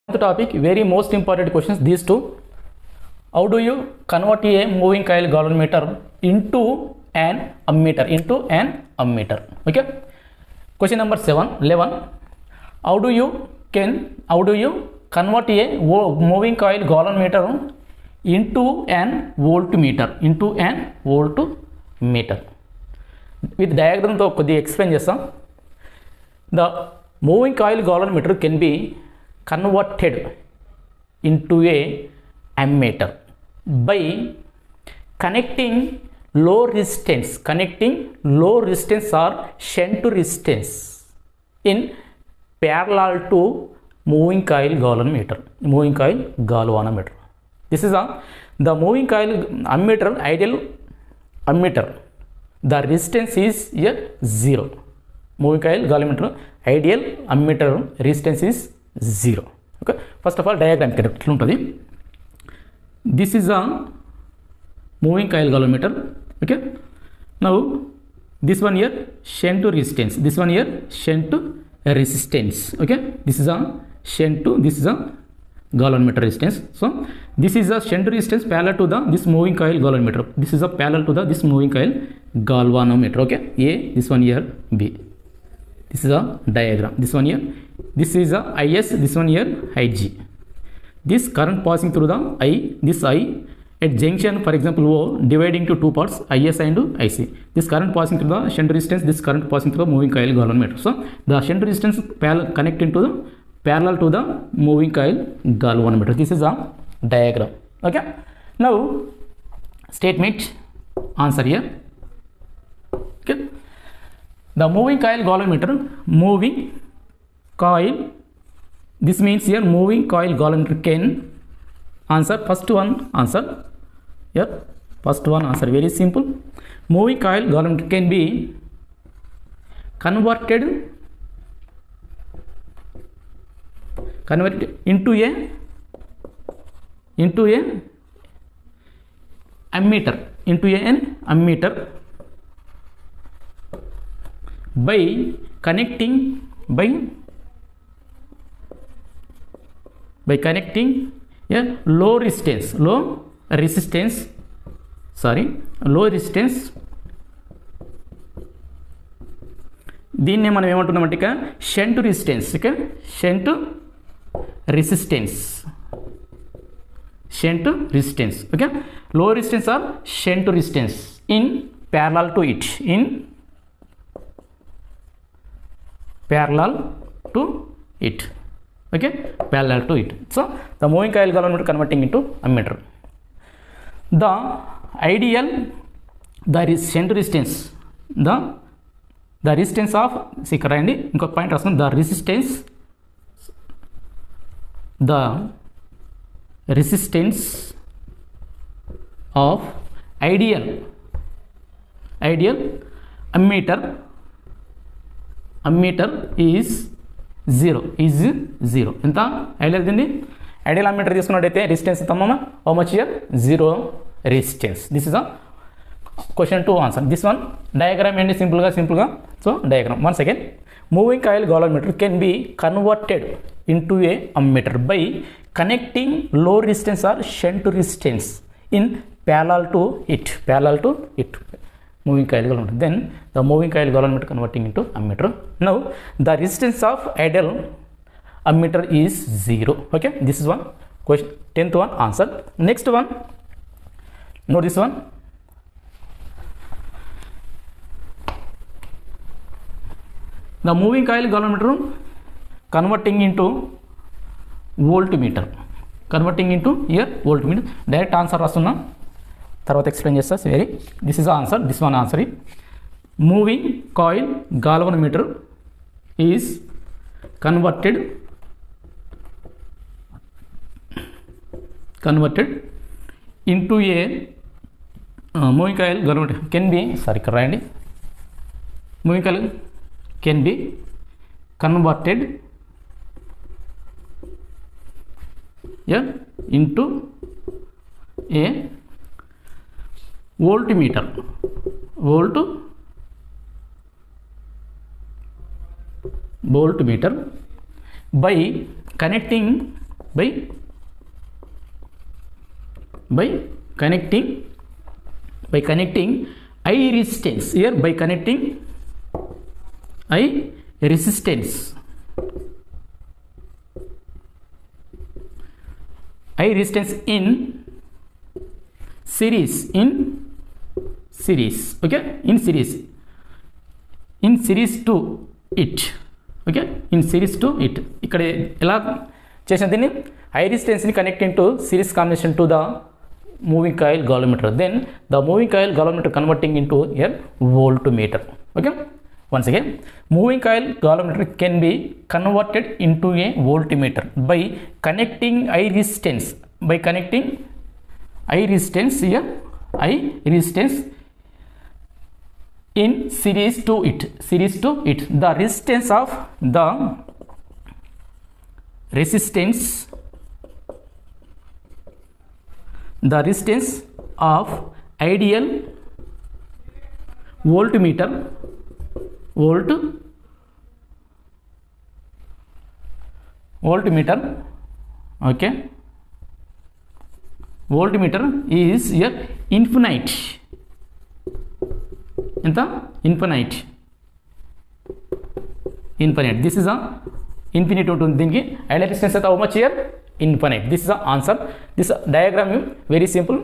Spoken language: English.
The topic, very most important questions, these two. How do you convert a moving coil galvanometer into an ammeter? Okay. Question number 11. How do you convert a moving coil galvanometer into an voltmeter? With diagram to explain chestam. The moving coil galvanometer can be converted into a ammeter by connecting low resistance or shunt resistance in parallel to moving coil galvanometer. This is the moving coil ammeter, ideal ammeter. The resistance is 0. Moving coil galvanometer ideal ammeter resistance is 0. Okay. First of all, diagram untadi. This is a moving coil galvanometer. Okay. Now this one here shunt resistance. This one here shunt resistance. Okay. This is a shunt. This is a galvanometer resistance. So this is a shunt resistance parallel to this moving coil galvanometer. This is a parallel to this moving coil galvanometer. Okay. A. This one here B. This is a diagram. This one here. This is a IS. This one here IG. This current passing through the I. This I at junction, for example, O, dividing to two parts, IS and IC. This current passing through the shunt resistance. This current passing through the moving coil galvanometer. So the shunt resistance connecting to the parallel to the moving coil galvanometer. This is a diagram. Okay. Now statement answer here. Okay. The moving coil galvanometer, this means here moving coil galvanometer can answer. First one answer. Yeah, first one answer, very simple. Moving coil galvanometer can be converted into a ammeter, an ammeter by connecting a low resistance దీన్ని మనం ఏమంటున్నామంటే ఇక shunt resistance. Okay, shunt resistance. Okay, low resistance or shunt resistance in parallel to it, okay, parallel to it. So the moving coil galvanometer converting into ammeter. The ideal, shunt resistance, the resistance of, see రాయండి, ఇంకొక point రాస్తున్నాను, the resistance of ideal ammeter is 0. ఎంత ideal దీన్ని ideal ammeter తీసుకున్నట్టయితే resistance తమ్మమ్మ how much here 0 resistance. This is a question to answer. This one diagram ఏంటి సింపుల్గా. So diagram once again, moving coil galvanometer can be converted into a ammeter by connecting low resistance or shunt resistance in parallel to it. Moving coil galvanometer. Then the moving coil galvanometer converting into ammeter. Now the resistance of ideal ammeter is 0. Okay, this is one question. 10th one answer. Next one, note this one. The moving coil galvanometer converting into voltmeter. Direct answer రాస్తున్నా, తర్వాత explain చేస్తా. This is answer. This one answer. Moving coil galvanometer is converted into A moving coil galvanometer can B, ఇక్కడ రాయండి, moving coil can be converted into a voltmeter by connecting by connecting I resistance here, by connecting I resistance in series, okay, in series to it, okay, in series to it. ఇక్కడ ఎలా చేసిన దీన్ని ఐ రెసిస్టెన్స్ని connecting to series combination to the moving coil galvanometer, then the moving coil galvanometer converting into a voltmeter. Okay, once again, moving coil galvanometer can be converted into a voltmeter by connecting I resistance here, I resistance in series to it. The resistance of ideal voltmeter okay, voltmeter is a infinite, infinite, this is a infinite ఉంటుంది దీనికి. Ideal resistance అయితే how much here? Infinite. This is the answer. This diagram very simple.